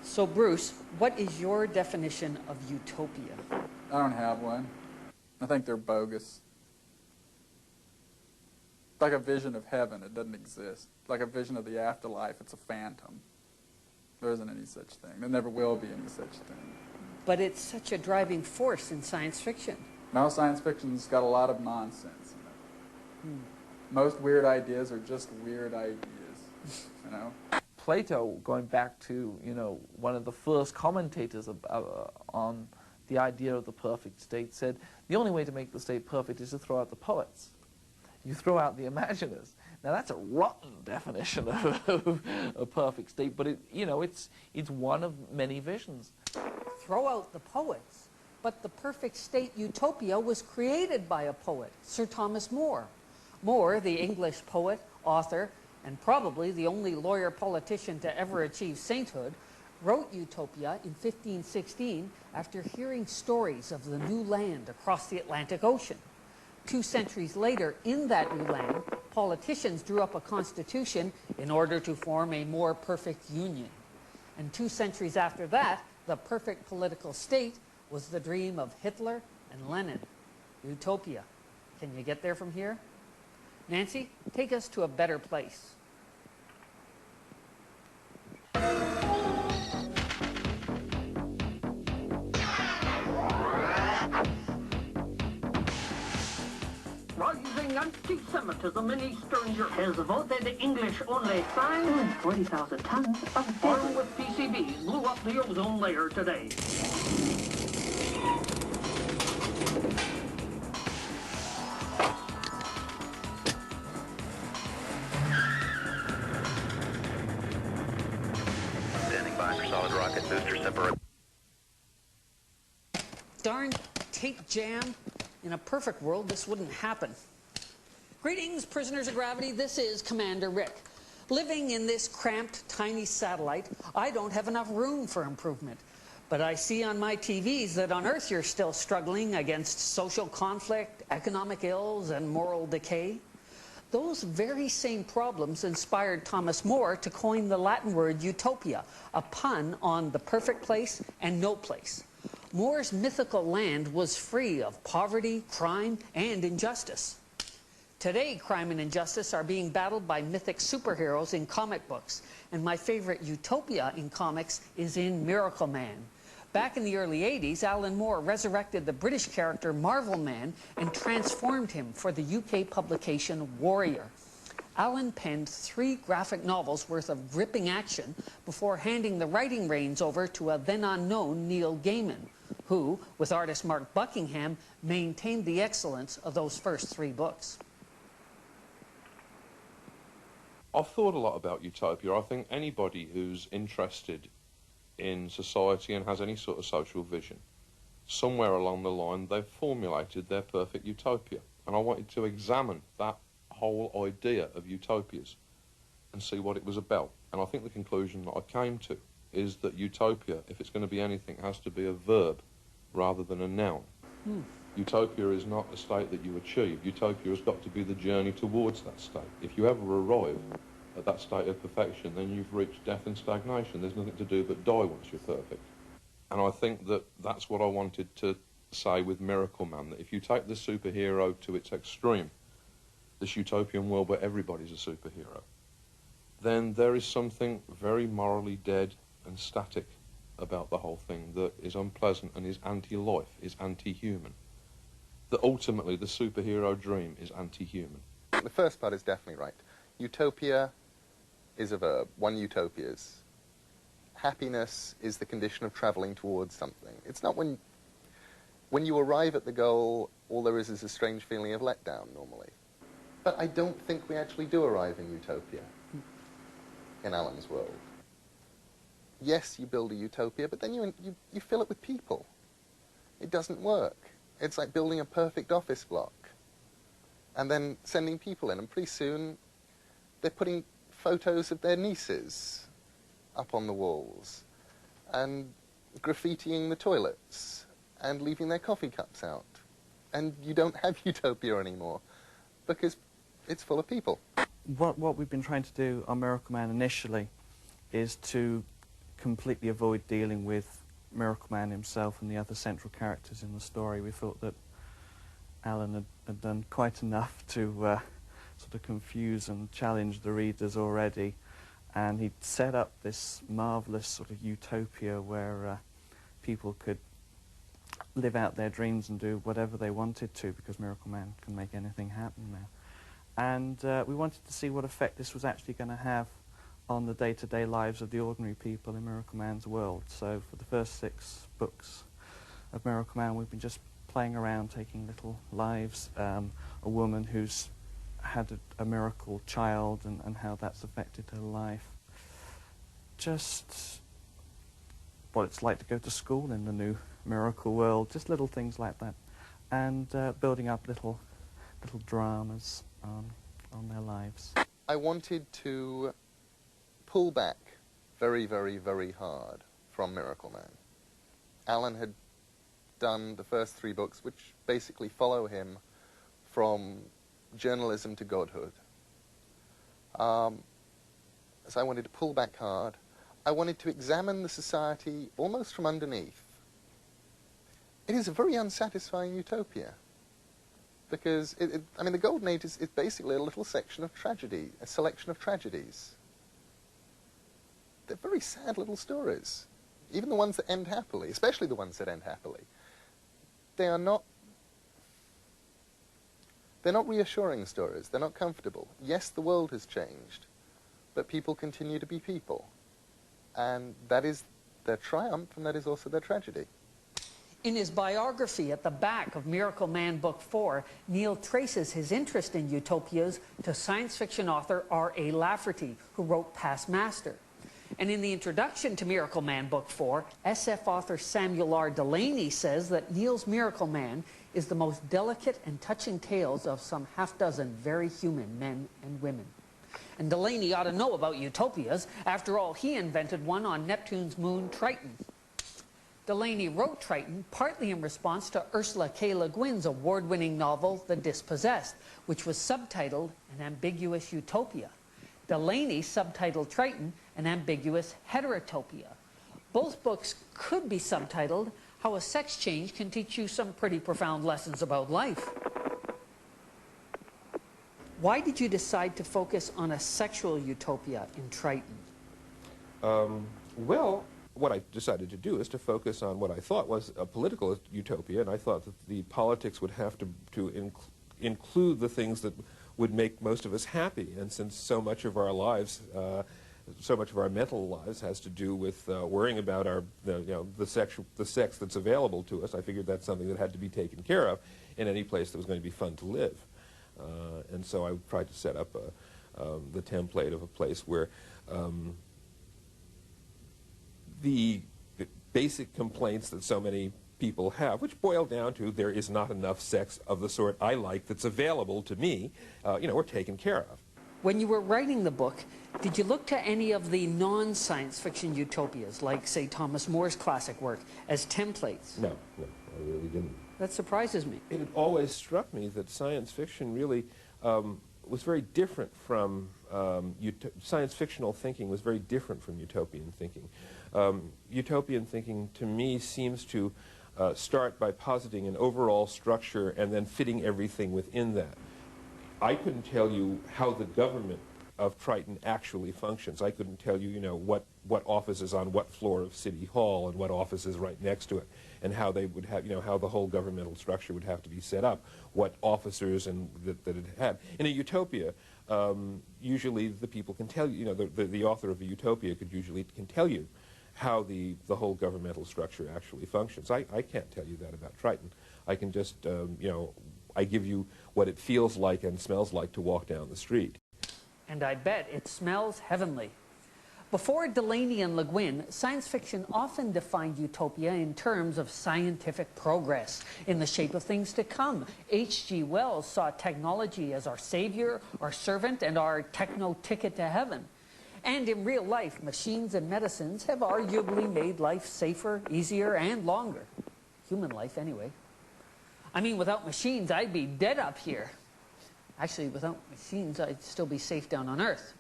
So, Bruce, what is your definition of utopia? I don't have one. I think they're bogus. It's like a vision of heaven. It doesn't exist. It's like a vision of the afterlife. It's a phantom. There isn't any such thing. There never will be any such thing. But it's such a driving force in science fiction. Now, science fiction's got a lot of nonsense in it. Most weird ideas are just weird ideas, you know? Plato, going back to, one of the first commentators on the idea of the perfect state, said the only way to make the state perfect is to throw out the poets. You throw out the imaginers. Now that's a rotten definition of a perfect state, but it's one of many visions. Throw out the poets, but the perfect state utopia was created by a poet, Sir Thomas More. More, the English poet, author, and probably the only lawyer politician to ever achieve sainthood, wrote Utopia in 1516 after hearing stories of the new land across the Atlantic Ocean. 2 centuries later, in that new land, politicians drew up a constitution in order to form a more perfect union. And 2 centuries after that, the perfect political state was the dream of Hitler and Lenin. Utopia. Can you get there from here? Nancy, take us to a better place. Rising anti-Semitism in Eastern Europe has voted the English only sign 40,000 tons of armed with PCBs blew up the ozone layer today. Standing by for solid rocket booster separation. Darn tape jam. In a perfect world, this wouldn't happen. Greetings, prisoners of gravity. This is Commander Rick. Living in this cramped, tiny satellite, I don't have enough room for improvement. But I see on my TVs that on Earth you're still struggling against social conflict, economic ills, and moral decay. Those very same problems inspired Thomas More to coin the Latin word utopia, a pun on the perfect place and no place. More's mythical land was free of poverty, crime, and injustice. Today, crime and injustice are being battled by mythic superheroes in comic books, and my favorite utopia in comics is in Miracleman. Back in the early 80s, Alan Moore resurrected the British character Marvel Man and transformed him for the UK publication Warrior. Alan penned 3 graphic novels worth of gripping action before handing the writing reins over to a then-unknown Neil Gaiman, who, with artist Mark Buckingham, maintained the excellence of those first 3 books. I've thought a lot about Utopia. I think anybody who's interested in society and has any sort of social vision, somewhere along the line they've formulated their perfect utopia. And I wanted to examine that whole idea of utopias and see what it was about. And I think the conclusion that I came to is that utopia, if it's going to be anything, has to be a verb rather than a noun. Utopia is not a state that you achieve. Utopia has got to be the journey towards that state. If you ever arrive at that state of perfection, then you've reached death and stagnation. There's nothing to do but die once you're perfect. And I think that that's what I wanted to say with Miracleman, that if you take the superhero to its extreme, this utopian world where everybody's a superhero, then there is something very morally dead and static about the whole thing that is unpleasant and is anti-life, is anti-human. That ultimately the superhero dream is anti-human. The first part is definitely right. Utopia is a verb. One utopias. Happiness is the condition of travelling towards something. It's not when you arrive at the goal, all there is a strange feeling of letdown normally. But I don't think we actually do arrive in utopia in Alan's world. Yes, you build a utopia, but then you fill it with people. It doesn't work. It's like building a perfect office block and then sending people in, and pretty soon they're putting photos of their nieces up on the walls and graffitiing the toilets and leaving their coffee cups out. And you don't have utopia anymore because it's full of people. What we've been trying to do on Miracleman initially is to completely avoid dealing with Miracleman himself and the other central characters in the story. We thought that Alan had done quite enough to sort of confuse and challenge the readers already, and he'd set up this marvellous sort of utopia where people could live out their dreams and do whatever they wanted to, because Miracleman can make anything happen now. And we wanted to see what effect this was actually going to have on the day-to-day lives of the ordinary people in Miracleman's world. So for the first 6 books of Miracleman, we've been just playing around, taking little lives, a woman who's had a miracle child and how that's affected her life. Just what it's like to go to school in the new miracle world, just little things like that. And building up little dramas on their lives. I wanted to pull back very, very, very hard from Miracleman. Alan had done the first 3 books, which basically follow him from journalism to godhood. So I wanted to pull back hard. I wanted to examine the society almost from underneath. It is a very unsatisfying utopia, because, I mean, the Golden Age is basically a little section of tragedy, a selection of tragedies. They're very sad little stories, even the ones that end happily, especially the ones that end happily. They're not reassuring stories. They're not comfortable. Yes, the world has changed, but people continue to be people. And that is their triumph, and that is also their tragedy. In his biography at the back of Miracleman Book 4, Neil traces his interest in utopias to science fiction author R.A. Lafferty, who wrote Past Master. And in the introduction to Miracleman Book 4, SF author Samuel R. Delany says that Neil's Miracleman is the most delicate and touching tales of some half-dozen very human men and women. And Delany ought to know about utopias. After all, he invented one on Neptune's moon, Triton. Delany wrote Triton partly in response to Ursula K. Le Guin's award-winning novel, The Dispossessed, which was subtitled An Ambiguous Utopia. Delany subtitled Triton An Ambiguous Heterotopia. Both books could be subtitled How a Sex Change Can Teach You Some Pretty Profound Lessons About Life. Why did you decide to focus on a sexual utopia in Triton? Well, what I decided to do is to focus on what I thought was a political utopia, and I thought that the politics would have to include the things that would make most of us happy. And since so much of our lives, so much of our mental lives has to do with worrying about the sex that's available to us, I figured that's something that had to be taken care of in any place that was going to be fun to live. And so I tried to set up the template of a place where the basic complaints that so many people have, which boil down to there is not enough sex of the sort I like that's available to me, were taken care of. When you were writing the book, did you look to any of the non-science fiction utopias, like, say, Thomas More's classic work, as templates? No, I really didn't. That surprises me. It had always struck me that science fiction really was very different from, science fictional thinking was very different from utopian thinking. Utopian thinking, to me, seems to start by positing an overall structure and then fitting everything within that. I couldn't tell you how the government of Triton actually functions. I couldn't tell you, what office is on what floor of City Hall and what office is right next to it, and how they would have, how the whole governmental structure would have to be set up, what officers and that it had. In a utopia, usually the people can tell you, the author of a utopia can tell you how the whole governmental structure actually functions. I can't tell you that about Triton. I can just, I give you what it feels like and smells like to walk down the street. And I bet it smells heavenly. Before Delany and Le Guin, science fiction often defined utopia in terms of scientific progress, in the shape of things to come. H.G. Wells saw technology as our savior, our servant, and our techno-ticket to heaven. And in real life, machines and medicines have arguably made life safer, easier, and longer. Human life, anyway. I mean, without machines, I'd be dead up here. Actually, without machines, I'd still be safe down on Earth.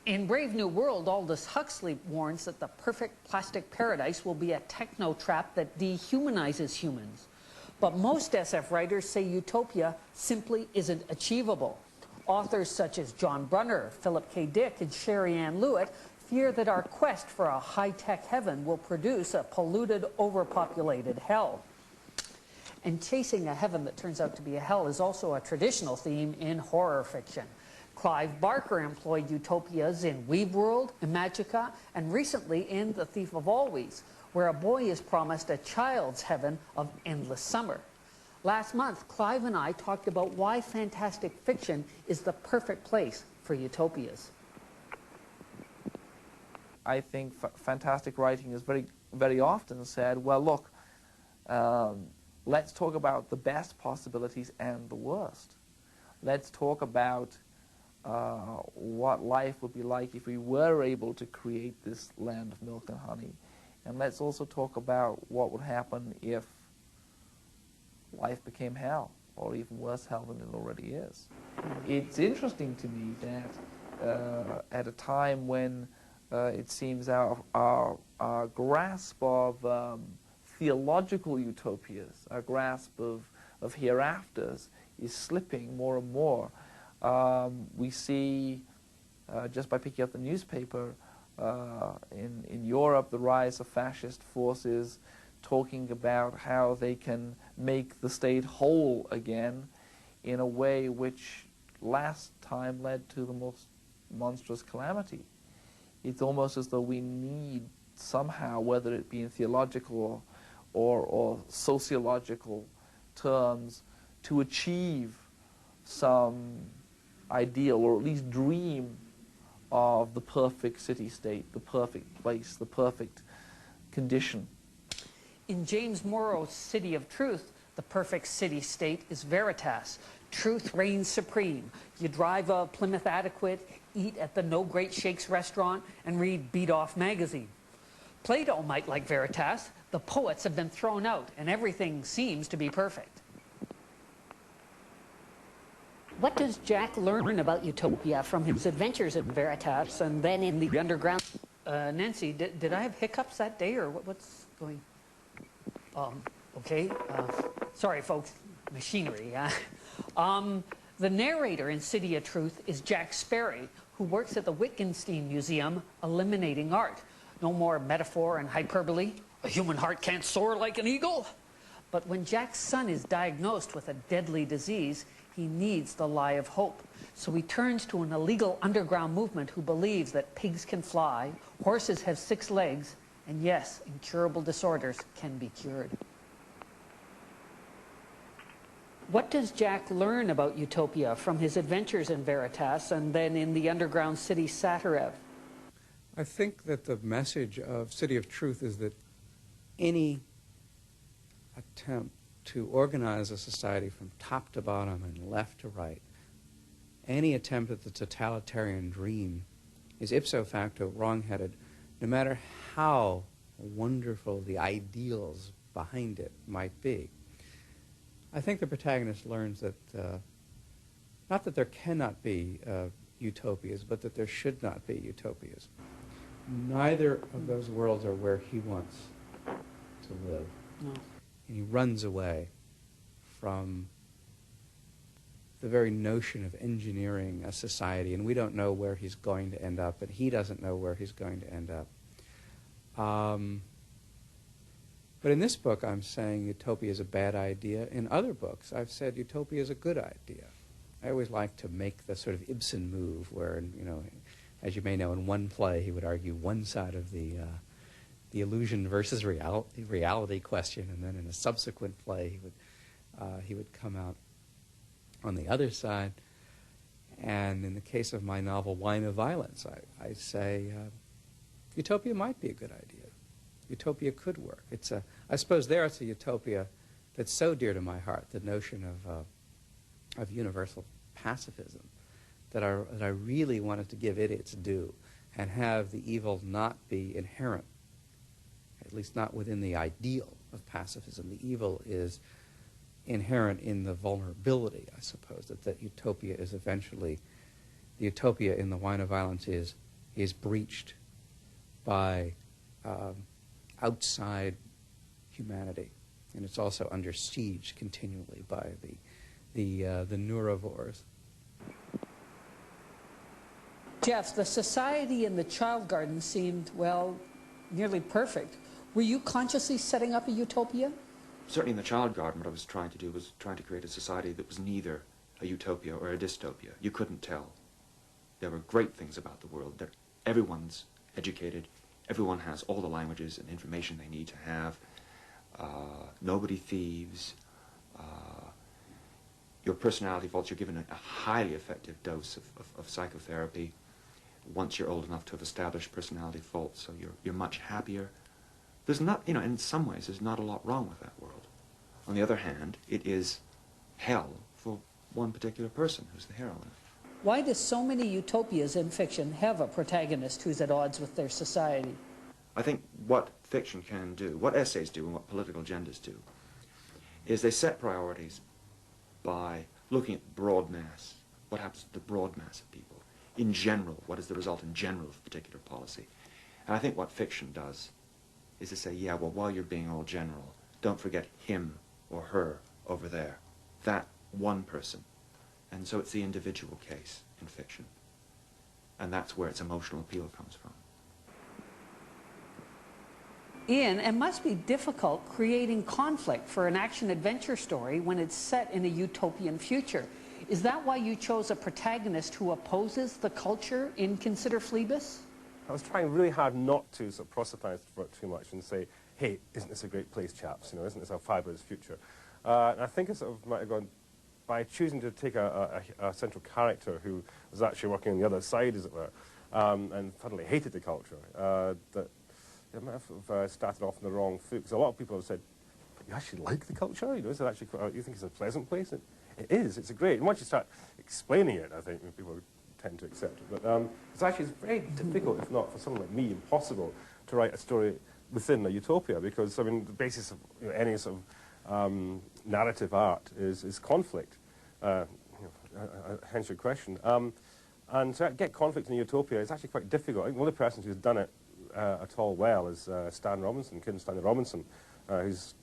In Brave New World, Aldous Huxley warns that the perfect plastic paradise will be a techno-trap that dehumanizes humans. But most SF writers say utopia simply isn't achievable. Authors such as John Brunner, Philip K. Dick, and Sherry Ann Lewitt fear that our quest for a high-tech heaven will produce a polluted, overpopulated hell. And chasing a heaven that turns out to be a hell is also a traditional theme in horror fiction. Clive Barker employed utopias in Weave World, Imagica, and recently in The Thief of Always, where a boy is promised a child's heaven of endless summer. Last month, Clive and I talked about why fantastic fiction is the perfect place for utopias. I think fantastic writing is very often said, well, look, let's talk about the best possibilities and the worst. Let's talk about what life would be like if we were able to create this land of milk and honey. And let's also talk about what would happen if life became hell, or even worse hell than it already is. It's interesting to me that at a time when it seems our grasp of theological utopias, our grasp of hereafters is slipping more and more. We see, just by picking up the newspaper, in Europe, the rise of fascist forces talking about how they can make the state whole again in a way which last time led to the most monstrous calamity. It's almost as though we need somehow, whether it be in theological or sociological terms, to achieve some ideal, or at least dream of the perfect city-state, the perfect place, the perfect condition. In James Morrow's City of Truth, the perfect city-state is Veritas. Truth reigns supreme. You drive a Plymouth Adequate, eat at the No Great Shakes restaurant, and read Beat Off magazine. Plato might like Veritas. The poets have been thrown out, and everything seems to be perfect. What does Jack learn about Utopia from his adventures at Veritas and then in the underground? Nancy, did I have hiccups that day, or what's going? Okay. Sorry, folks. Machinery. The narrator in City of Truth is Jack Sperry, who works at the Wittgenstein Museum, eliminating art. No more metaphor and hyperbole. A human heart can't soar like an eagle. But when Jack's son is diagnosed with a deadly disease, he needs the lie of hope. So he turns to an illegal underground movement who believes that pigs can fly, horses have 6 legs, and yes, incurable disorders can be cured. What does Jack learn about Utopia from his adventures in Veritas and then in the underground city Satirev? I think that the message of City of Truth is that any attempt to organize a society from top to bottom and left to right, any attempt at the totalitarian dream is ipso facto wrong-headed, no matter how wonderful the ideals behind it might be. I think the protagonist learns that, not that there cannot be utopias, but that there should not be utopias. Neither of those worlds are where he wants to live. No. And he runs away from the very notion of engineering a society, and we don't know where he's going to end up, and he doesn't know where he's going to end up. But in this book, I'm saying utopia is a bad idea. In other books, I've said utopia is a good idea. I always like to make the sort of Ibsen move where, you know, as you may know, in one play, he would argue one side of the illusion versus reality question, and then in a subsequent play, he would come out on the other side. And in the case of my novel, Wine of Violence, I say utopia might be a good idea. Utopia could work. I suppose there it's a utopia that's so dear to my heart, the notion of universal pacifism, that I really wanted to give it its due and have the evil not be inherent, at least not within the ideal of pacifism. The evil is inherent in the vulnerability, I suppose, that utopia is eventually, the utopia in the Wine of Violence is is breached by outside humanity, and it's also under siege continually by the neurovores. Geoff, the society in the child garden seemed, well, nearly perfect. Were you consciously setting up a utopia? Certainly in the child garden, what I was trying to do was trying to create a society that was neither a utopia or a dystopia. You couldn't tell. There were great things about the world. Everyone's educated. Everyone has all the languages and information they need to have. Nobody thieves. Your personality faults, you're given a highly effective dose of psychotherapy once you're old enough to have established personality faults, so you're much happier. There's not, in some ways, there's not a lot wrong with that world. On the other hand, it is hell for one particular person who's the heroine. Why do so many utopias in fiction have a protagonist who's at odds with their society? I think what fiction can do, what essays do and what political agendas do, is they set priorities by looking at broad mass. What happens to the broad mass of people? In general, what is the result in general of a particular policy? And I think what fiction does is to say, yeah, well, while you're being all general, don't forget him or her over there, that one person. And so it's the individual case in fiction. And that's where its emotional appeal comes from. Ian, it must be difficult creating conflict for an action-adventure story when it's set in a utopian future. Is that why you chose a protagonist who opposes the culture in Consider Phlebas? I was trying really hard not to sort of proselytize for it too much and say, hey, isn't this a great place, chaps? Isn't this a fabulous future? And I think I sort of might have gone, by choosing to take a central character who was actually working on the other side, as it were, and thoroughly hated the culture, that it might have started off on the wrong foot. Because a lot of people have said, but you actually like the culture? Is it actually, you think it's a pleasant place? It is. It's great. And once you start explaining it, I think people tend to accept it. But it's very difficult, if not for someone like me, impossible to write a story within a utopia, because, I mean, the basis of any sort of narrative art is conflict. Hence your question. And to get conflict in a utopia is actually quite difficult. I think one of the persons who's done it at all well is Stanley Robinson, who's,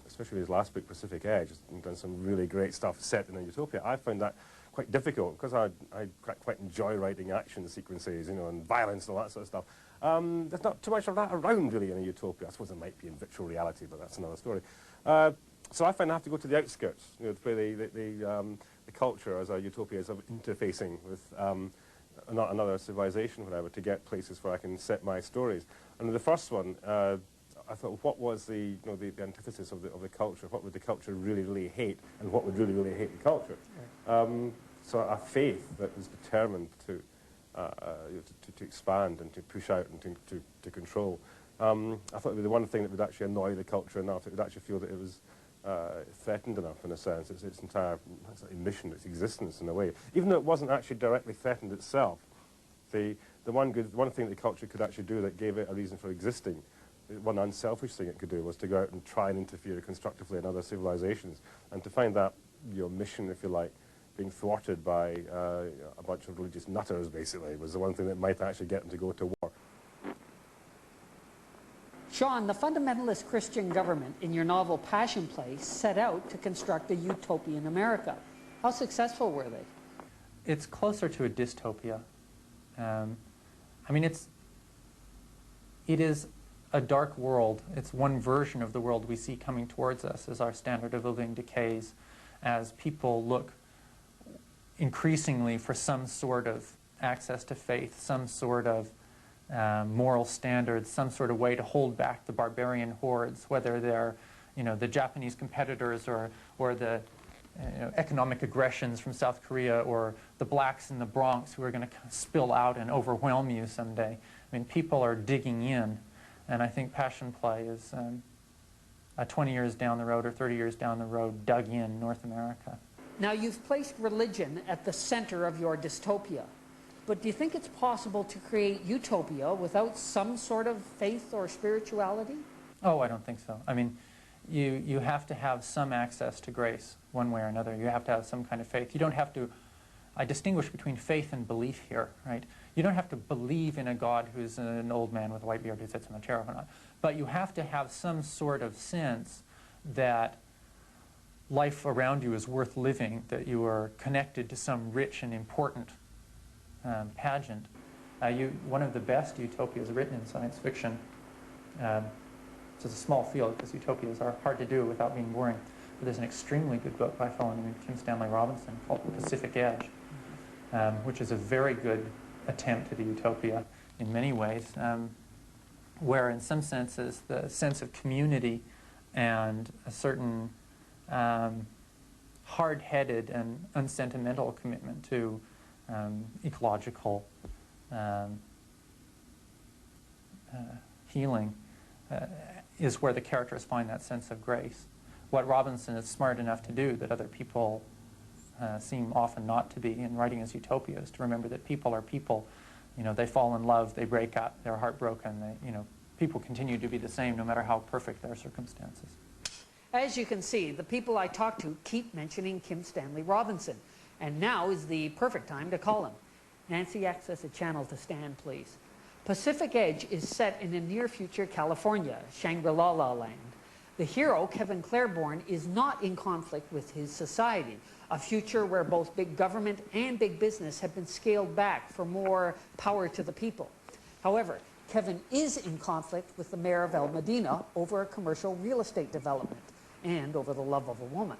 especially his last book, Pacific Edge, has done some really great stuff set in a utopia. I found that quite difficult, because I quite enjoy writing action sequences, and violence and all that sort of stuff. There's not too much of that around, really, in a utopia. I suppose there might be in virtual reality, but that's another story. So I find I have to go to the outskirts, to play the culture as a utopia, as of interfacing with another civilization, whatever, to get places where I can set my stories. And the first one, I thought, what was the antithesis of the culture? What would the culture really hate, and what would really hate the culture? So a faith that was determined to expand and to push out and to control. I thought it would be the one thing that would actually annoy the culture enough. It would actually feel that it was threatened enough, in a sense. Its entire mission, its existence, in a way. Even though it wasn't actually directly threatened itself, the one thing the culture could actually do that gave it a reason for existing, one unselfish thing it could do, was to go out and try and interfere constructively in other civilizations, and to find that your mission, if you like, being thwarted by a bunch of religious nutters, basically, was the one thing that might actually get them to go to war. Sean, the fundamentalist Christian government in your novel Passion Play set out to construct a utopian America. How successful were they? It's closer to a dystopia. I mean, it is a dark world. It's one version of the world we see coming towards us as our standard of living decays, as people look increasingly for some sort of access to faith, some sort of moral standards, some sort of way to hold back the barbarian hordes, whether they're, the Japanese competitors or the economic aggressions from South Korea, or the blacks in the Bronx who are going to spill out and overwhelm you someday. I mean, people are digging in, and I think Passion Play is 20 years down the road or 30 years down the road, dug in North America. Now, you've placed religion at the center of your dystopia, but do you think it's possible to create utopia without some sort of faith or spirituality? Oh, I don't think so. I mean, you have to have some access to grace one way or another. You have to have some kind of faith. You don't have to I distinguish between faith and belief here, right? You don't have to believe in a God who's an old man with a white beard who sits on a chair or not, but you have to have some sort of sense that life around you is worth living, that you are connected to some rich and important pageant. One of the best utopias written in science fiction, it's a small field because utopias are hard to do without being boring, but there's an extremely good book by a fellow named Stanley Robinson called The Pacific Edge, which is a very good attempt at a utopia in many ways, where in some senses the sense of community and a certain hard-headed and unsentimental commitment to ecological healing is where the characters find that sense of grace. What Robinson is smart enough to do that other people seem often not to be in writing as utopia is to remember that people are people. You know, they fall in love, they break up, they're heartbroken. People continue to be the same no matter how perfect their circumstances. As you can see, the people I talk to keep mentioning Kim Stanley Robinson, and now is the perfect time to call him. Nancy, access a channel to Stan, please. Pacific Edge is set in a near-future California, Shangri-La land. The hero, Kevin Claiborne, is not in conflict with his society, a future where both big government and big business have been scaled back for more power to the people. However, Kevin is in conflict with the mayor of El Medina over a commercial real estate development and over the love of a woman.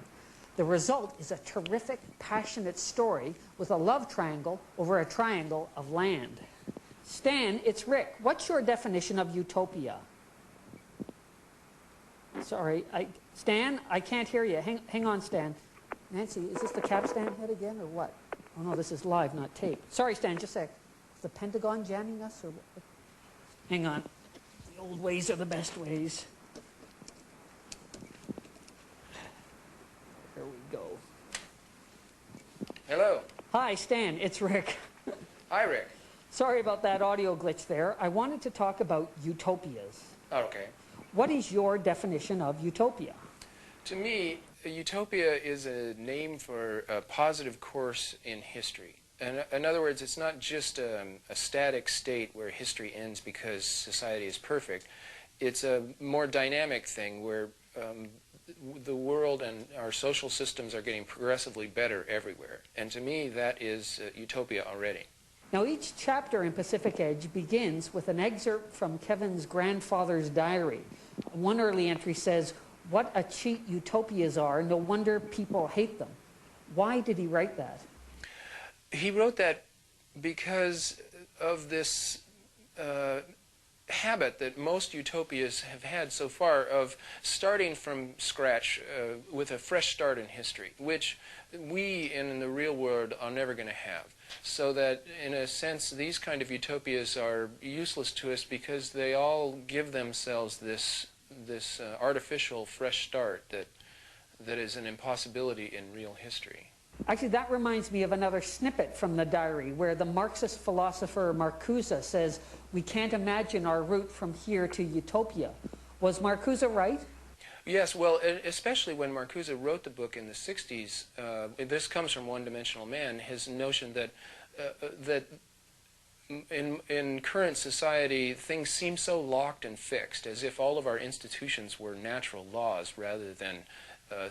The result is a terrific, passionate story with a love triangle over a triangle of land. Stan, it's Rick. What's your definition of utopia? Sorry, Stan, I can't hear you. Hang on, Stan. Nancy, is this the capstan head again, or what? Oh, no, this is live, not tape. Sorry, Stan, just a sec. Is the Pentagon jamming us, or what? Hang on. The old ways are the best ways. There we go. Hello. Hi, Stan. It's Rick. Hi, Rick. Sorry about that audio glitch there. I wanted to talk about utopias. Oh, okay. What is your definition of utopia? To me, a utopia is a name for a positive course in history. In other words, it's not just a static state where history ends because society is perfect. It's a more dynamic thing where the world and our social systems are getting progressively better everywhere. And to me, that is utopia already. Now, each chapter in Pacific Edge begins with an excerpt from Kevin's grandfather's diary. One early entry says, "What a cheat utopias are, no wonder people hate them." Why did he write that? He wrote that because of this habit that most utopias have had so far of starting from scratch with a fresh start in history, which we in the real world are never going to have. So that, in a sense, these kind of utopias are useless to us because they all give themselves this artificial fresh start that is an impossibility in real history. Actually, that reminds me of another snippet from the diary where the Marxist philosopher Marcuse says, "We can't imagine our route from here to utopia." Was Marcuse right? Yes, well, especially when Marcuse wrote the book in the 60s, this comes from One Dimensional Man, his notion that in current society, things seem so locked and fixed, as if all of our institutions were natural laws rather than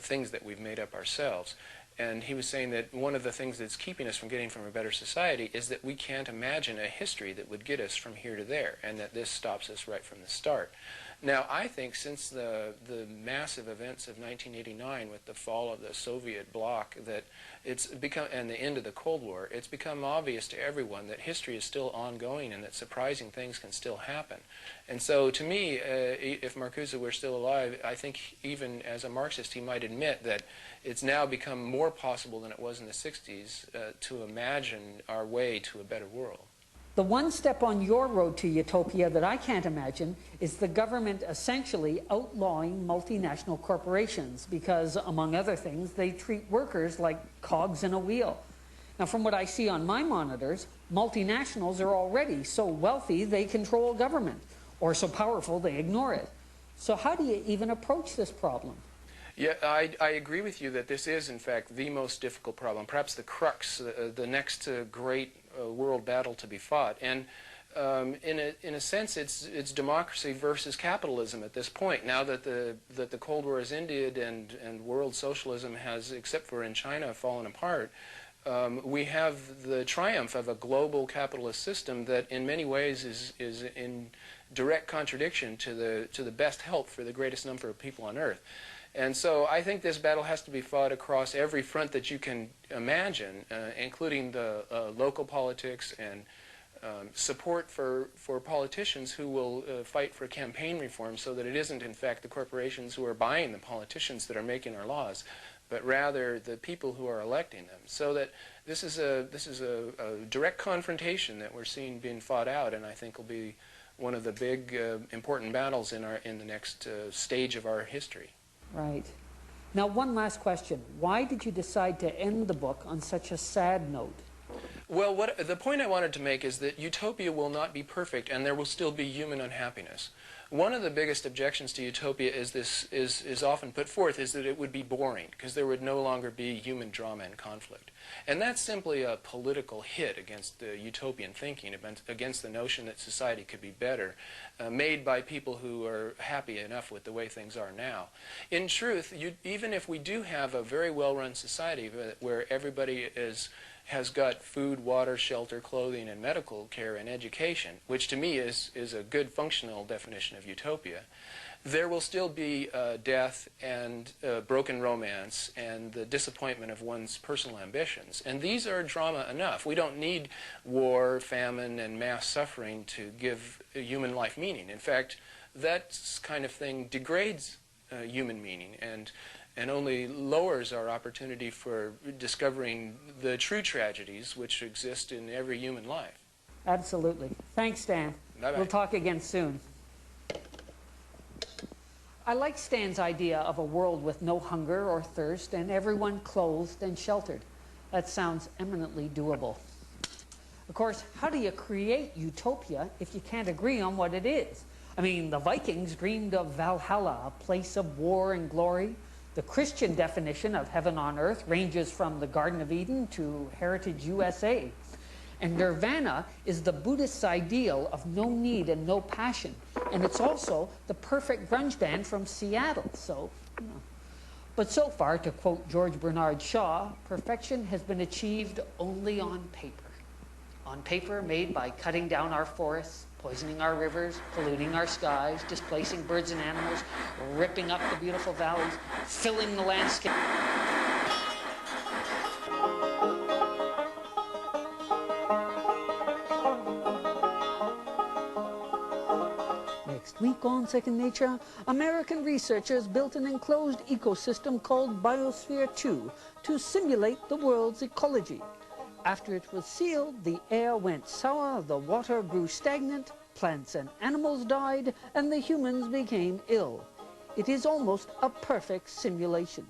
things that we've made up ourselves. And he was saying that one of the things that's keeping us from getting from a better society is that we can't imagine a history that would get us from here to there, and that this stops us right from the start. Now, I think since the massive events of 1989 with the fall of the Soviet bloc, that it's become, and the end of the Cold War, it's become obvious to everyone that history is still ongoing and that surprising things can still happen. And so, to me, if Marcuse were still alive, I think even as a Marxist he might admit that it's now become more possible than it was in the 60s to imagine our way to a better world. The one step on your road to utopia that I can't imagine is the government essentially outlawing multinational corporations because, among other things, they treat workers like cogs in a wheel. Now, from what I see on my monitors, multinationals are already so wealthy they control government, or so powerful they ignore it. So how do you even approach this problem? Yeah, I agree with you that this is, in fact, the most difficult problem, perhaps the crux, the next great world battle to be fought. And in a sense, it's democracy versus capitalism at this point. Now that the Cold War has ended and world socialism has, except for in China, fallen apart, we have the triumph of a global capitalist system that in many ways is in direct contradiction to the best help for the greatest number of people on Earth. And so I think this battle has to be fought across every front that you can imagine, including the local politics and support for politicians who will fight for campaign reform, so that it isn't, in fact, the corporations who are buying the politicians that are making our laws, but rather the people who are electing them. So that this is a direct confrontation that we're seeing being fought out, and I think will be one of the big important battles in the next stage of our history. Right. Now, one last question. Why did you decide to end the book on such a sad note? Well, the point I wanted to make is that Utopia will not be perfect, and there will still be human unhappiness. One of the biggest objections to Utopia is often put forth is that it would be boring, because there would no longer be human drama and conflict. And that's simply a political hit against the utopian thinking, against the notion that society could be better, made by people who are happy enough with the way things are now. In truth, even if we do have a very well-run society where everybody has got food, water, shelter, clothing, and medical care and education, which to me is a good functional definition of utopia, there will still be death and broken romance and the disappointment of one's personal ambitions. And these are drama enough. We don't need war, famine, and mass suffering to give human life meaning. In fact, that kind of thing degrades human meaning and only lowers our opportunity for discovering the true tragedies which exist in every human life. Absolutely. Thanks, Stan. Bye-bye. We'll talk again soon. I like Stan's idea of a world with no hunger or thirst and everyone clothed and sheltered. That sounds eminently doable. Of course, how do you create utopia if you can't agree on what it is? I mean, the Vikings dreamed of Valhalla, a place of war and glory. The Christian definition of heaven on earth ranges from the Garden of Eden to Heritage USA. And nirvana is the Buddhist's ideal of no need and no passion. And it's also the perfect grunge band from Seattle. So, you know. But so far, to quote George Bernard Shaw, perfection has been achieved only on paper. On paper made by cutting down our forests, poisoning our rivers, polluting our skies, displacing birds and animals, ripping up the beautiful valleys, filling the landscape. Next week on Second Nature, American researchers built an enclosed ecosystem called Biosphere 2 to simulate the world's ecology. After it was sealed, the air went sour, the water grew stagnant, plants and animals died, and the humans became ill. It is almost a perfect simulation.